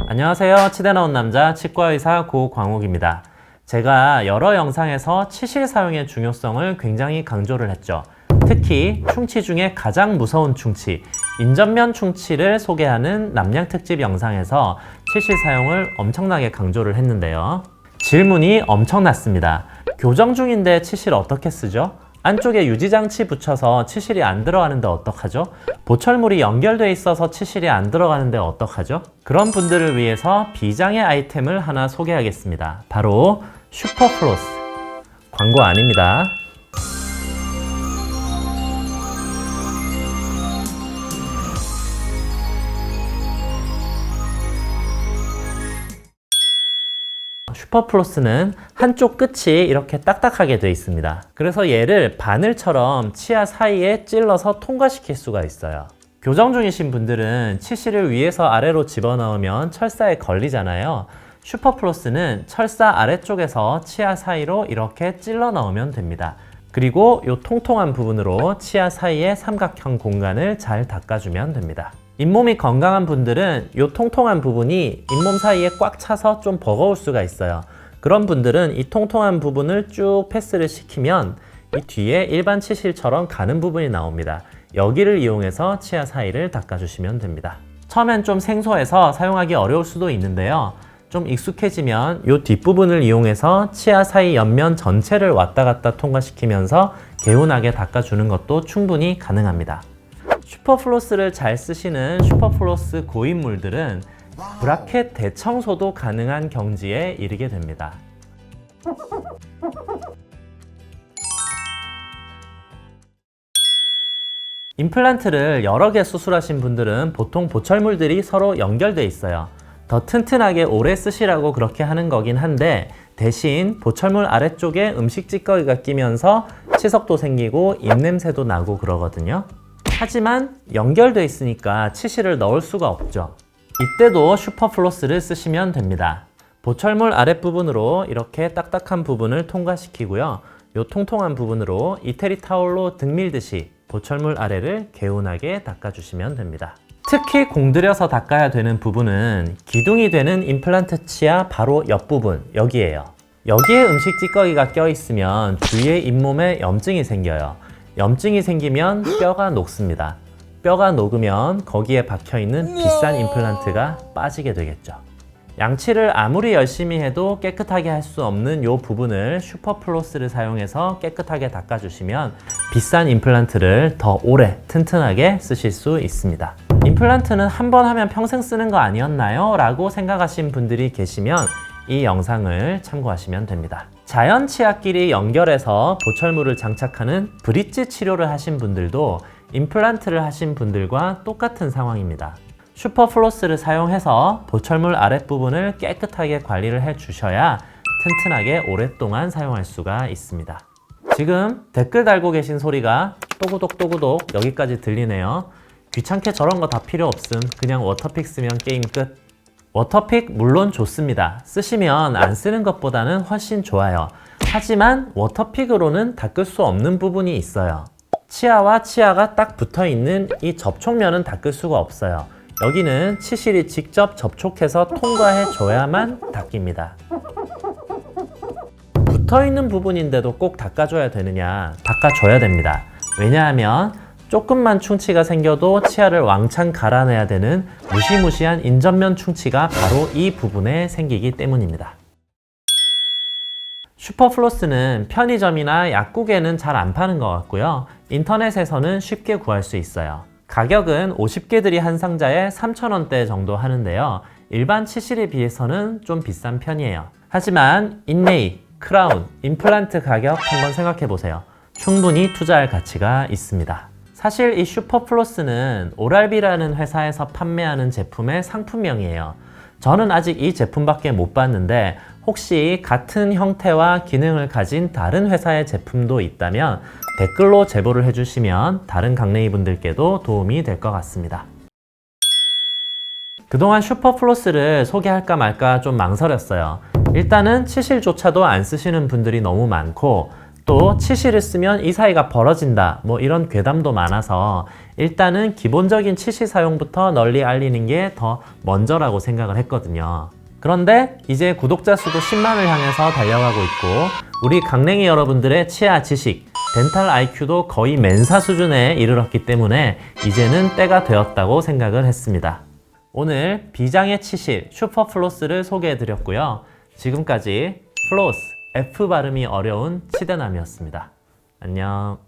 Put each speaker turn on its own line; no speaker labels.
안녕하세요. 치대 나온 남자 치과의사 고광욱입니다. 제가 여러 영상에서 치실 사용의 중요성을 굉장히 강조를 했죠. 특히 충치 중에 가장 무서운 충치, 인전면 충치를 소개하는 남양 특집 영상에서 치실 사용을 엄청나게 강조를 했는데요. 질문이 엄청났습니다. 교정 중인데 치실 어떻게 쓰죠? 안쪽에 유지장치 붙여서 치실이 안 들어가는데 어떡하죠? 보철물이 연결돼 있어서 치실이 안 들어가는데 어떡하죠? 그런 분들을 위해서 비장의 아이템을 하나 소개하겠습니다. 바로 슈퍼플로스. 광고 아닙니다. 슈퍼플로스는 한쪽 끝이 이렇게 딱딱하게 되어 있습니다. 그래서 얘를 바늘처럼 치아 사이에 찔러서 통과시킬 수가 있어요. 교정 중이신 분들은 치실을 위에서 아래로 집어넣으면 철사에 걸리잖아요. 슈퍼플로스는 철사 아래쪽에서 치아 사이로 이렇게 찔러 넣으면 됩니다. 그리고 이 통통한 부분으로 치아 사이의 삼각형 공간을 잘 닦아주면 됩니다. 잇몸이 건강한 분들은 이 통통한 부분이 잇몸 사이에 꽉 차서 좀 버거울 수가 있어요. 그런 분들은 이 통통한 부분을 쭉 패스를 시키면 이 뒤에 일반 치실처럼 가는 부분이 나옵니다. 여기를 이용해서 치아 사이를 닦아주시면 됩니다. 처음엔 좀 생소해서 사용하기 어려울 수도 있는데요. 좀 익숙해지면 이 뒷부분을 이용해서 치아 사이 옆면 전체를 왔다 갔다 통과시키면서 개운하게 닦아주는 것도 충분히 가능합니다. 슈퍼플로스를 잘 쓰시는 슈퍼플로스 고인물들은 브라켓 대청소도 가능한 경지에 이르게 됩니다. 임플란트를 여러 개 수술하신 분들은 보통 보철물들이 서로 연결돼 있어요. 더 튼튼하게 오래 쓰시라고 그렇게 하는 거긴 한데 대신 보철물 아래쪽에 음식 찌꺼기가 끼면서 치석도 생기고 입냄새도 나고 그러거든요. 하지만 연결돼 있으니까 치실을 넣을 수가 없죠. 이때도 슈퍼플로스를 쓰시면 됩니다. 보철물 아랫부분으로 이렇게 딱딱한 부분을 통과시키고요. 이 통통한 부분으로 이태리 타올로 등 밀듯이 보철물 아래를 개운하게 닦아주시면 됩니다. 특히 공들여서 닦아야 되는 부분은 기둥이 되는 임플란트 치아 바로 옆부분, 여기에요. 여기에 음식 찌꺼기가 껴있으면 주위에 잇몸에 염증이 생겨요. 염증이 생기면 뼈가 녹습니다. 뼈가 녹으면 거기에 박혀있는 비싼 임플란트가 빠지게 되겠죠. 양치를 아무리 열심히 해도 깨끗하게 할 수 없는 이 부분을 슈퍼플로스를 사용해서 깨끗하게 닦아주시면 비싼 임플란트를 더 오래 튼튼하게 쓰실 수 있습니다. 임플란트는 한 번 하면 평생 쓰는 거 아니었나요? 라고 생각하신 분들이 계시면 이 영상을 참고하시면 됩니다. 자연 치아끼리 연결해서 보철물을 장착하는 브릿지 치료를 하신 분들도 임플란트를 하신 분들과 똑같은 상황입니다. 슈퍼플로스를 사용해서 보철물 아랫부분을 깨끗하게 관리를 해 주셔야 튼튼하게 오랫동안 사용할 수가 있습니다. 지금 댓글 달고 계신 소리가 또구독 여기까지 들리네요. 귀찮게 저런 거 다 필요 없음. 그냥 워터픽 쓰면 게임 끝. 워터픽 물론 좋습니다. 쓰시면 안 쓰는 것보다는 훨씬 좋아요. 하지만 워터픽으로는 닦을 수 없는 부분이 있어요. 치아와 치아가 딱 붙어있는 이 접촉면은 닦을 수가 없어요. 여기는 치실이 직접 접촉해서 통과해 줘야만 닦입니다. 붙어있는 부분인데도 꼭 닦아줘야 되느냐? 닦아줘야 됩니다. 왜냐하면 조금만 충치가 생겨도 치아를 왕창 갈아내야 되는 무시무시한 인전면 충치가 바로 이 부분에 생기기 때문입니다. 슈퍼플로스는 편의점이나 약국에는 잘 안 파는 것 같고요. 인터넷에서는 쉽게 구할 수 있어요. 가격은 50개들이 한 상자에 3,000원대 정도 하는데요. 일반 치실에 비해서는 좀 비싼 편이에요. 하지만 인네이, 크라운, 임플란트 가격 한번 생각해 보세요. 충분히 투자할 가치가 있습니다. 사실 이 슈퍼플로스는 오랄비라는 회사에서 판매하는 제품의 상품명이에요. 저는 아직 이 제품밖에 못 봤는데 혹시 같은 형태와 기능을 가진 다른 회사의 제품도 있다면 댓글로 제보를 해주시면 다른 강냉이 분들께도 도움이 될 것 같습니다. 그동안 슈퍼플로스를 소개할까 말까 좀 망설였어요. 일단은 치실조차도 안 쓰시는 분들이 너무 많고 또 치실을 쓰면 이 사이가 벌어진다 뭐 이런 괴담도 많아서 일단은 기본적인 치실 사용부터 널리 알리는 게 더 먼저라고 생각을 했거든요. 그런데 이제 구독자 수도 10만을 향해서 달려가고 있고 우리 강냉이 여러분들의 치아 지식, 덴탈 IQ도 거의 멘사 수준에 이르렀기 때문에 이제는 때가 되었다고 생각을 했습니다. 오늘 비장의 치실 슈퍼플로스를 소개해 드렸고요. 지금까지 플로스 F 발음이 어려운 치대남이었습니다. 안녕.